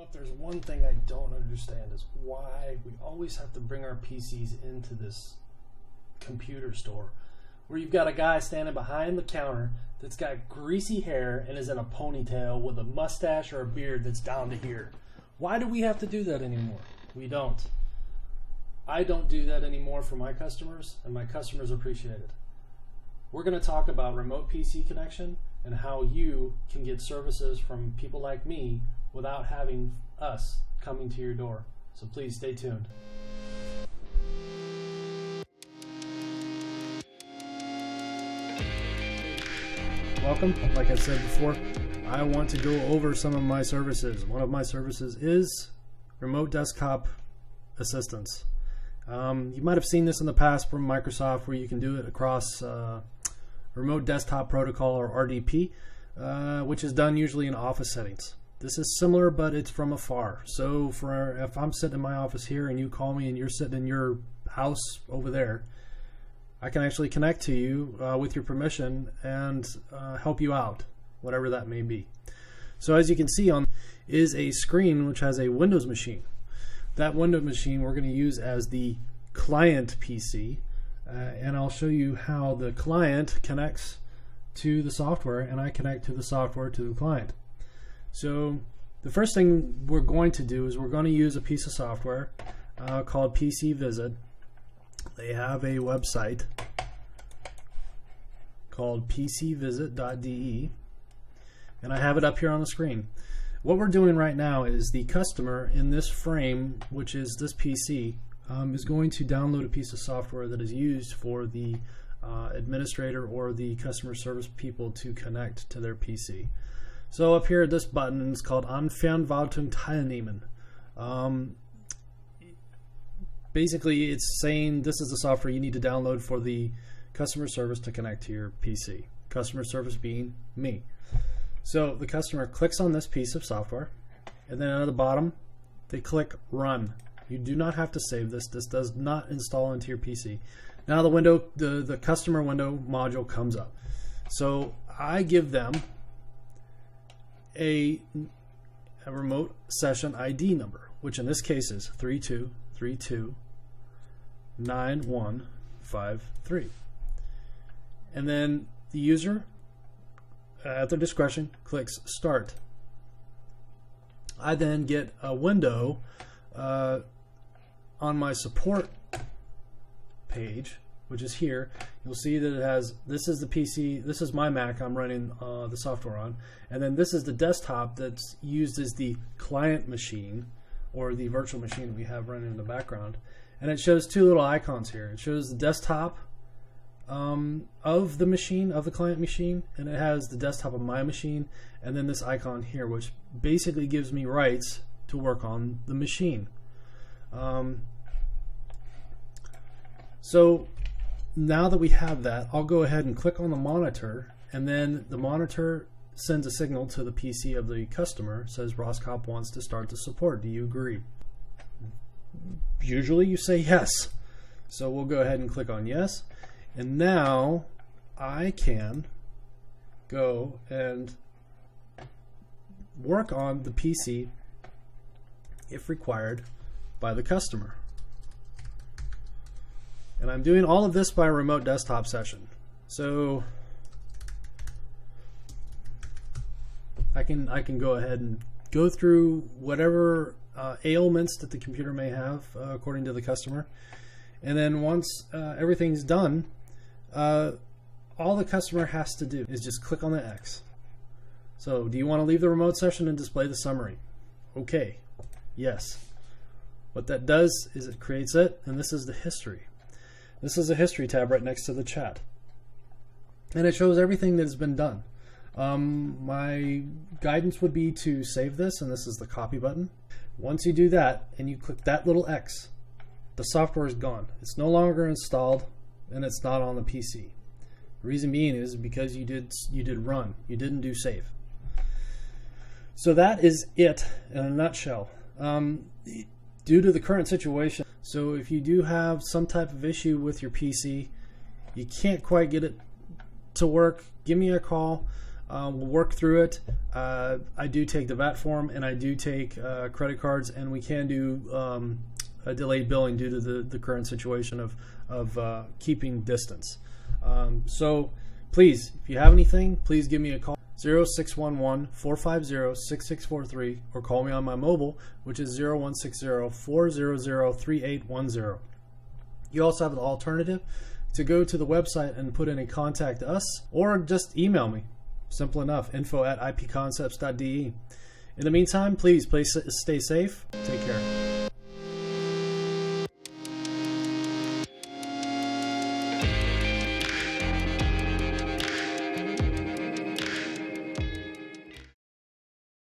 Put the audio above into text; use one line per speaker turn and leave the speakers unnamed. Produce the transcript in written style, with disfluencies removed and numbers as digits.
If there's one thing I don't understand is why we always have to bring our PCs into this computer store where you've got a guy standing behind the counter that's got greasy hair and is in a ponytail with a mustache or a beard that's down to here. Why do we have to do that anymore? We don't. I don't do that anymore for my customers, and my customers appreciate it. We're going to talk about remote PC connection and how you can get services from people like me without having us coming to your door. So please stay tuned. Welcome. Like I said before, I want to go over some of my services. One of my services is remote desktop assistance. You might have seen this in the past from Microsoft where you can do it across remote desktop protocol or RDP, which is done usually in office settings. This is similar, but it's from afar. So if I'm sitting in my office here and you call me and you're sitting in your house over there, I can actually connect to you with your permission and help you out, whatever that may be. So as you can see on is a screen which has a Windows machine. That Windows machine we're going to use as the client PC, and I'll show you how the client connects to the software and I connect to the software to the client. So the first thing we're going to do is we're going to use a piece of software called PC Visit. They have a website called pcvisit.de, and I have it up here on the screen. What we're doing right now is the customer in this frame, which is this PC, is going to download a piece of software that is used for the administrator or the customer service people to connect to their PC. So up here, this button is called Anfernwartung teilnehmen. Basically, it's saying this is the software you need to download for the customer service to connect to your PC. Customer service being me. So the customer clicks on this piece of software, and then at the bottom, they click Run. You do not have to save this. This does not install into your PC. Now the customer window module comes up. So I give them a remote session ID number, which in this case is 32329153. And then the user, at their discretion, clicks Start. I then get a window on my support page, which is here. You'll see that it has, this is the PC, this is my Mac I'm running the software on, and then this is the desktop that's used as the client machine or the virtual machine we have running in the background. And it shows two little icons here. It shows the desktop of the machine, of the client machine, and it has the desktop of my machine, and then this icon here, which basically gives me rights to work on the machine. So now that we have that, I'll go ahead and click on the monitor, and then the monitor sends a signal to the PC of the customer, says Roscop wants to start the support. Do you agree? Usually you say yes. So we'll go ahead and click on yes. And now I can go and work on the PC if required by the customer. And I'm doing all of this by a remote desktop session. So I can go ahead and go through whatever ailments that the computer may have according to the customer. And then once everything's done, all the customer has to do is just click on the X. So do you want to leave the remote session and display the summary? Okay. Yes. What that does is it creates it, and this is the history. This is a history tab right next to the chat. And it shows everything that has been done. My guidance would be to save this, and this is the copy button. Once you do that, and you click that little X, the software is gone. It's no longer installed, and it's not on the PC. The reason being is because you did run. You didn't do save. So that is it in a nutshell. Due to the current situation, so if you do have some type of issue with your PC, you can't quite get it to work, give me a call. We'll work through it. I do take the VAT form, and I do take credit cards, and we can do a delayed billing due to the current situation of keeping distance. So please, if you have anything, please give me a call, 0611-450-6643, or call me on my mobile, which is 0160-400-3810. You also have the alternative to go to the website and put in a contact us, or just email me. Simple enough, info@ipconcepts.de. In the meantime, please stay safe. Take care.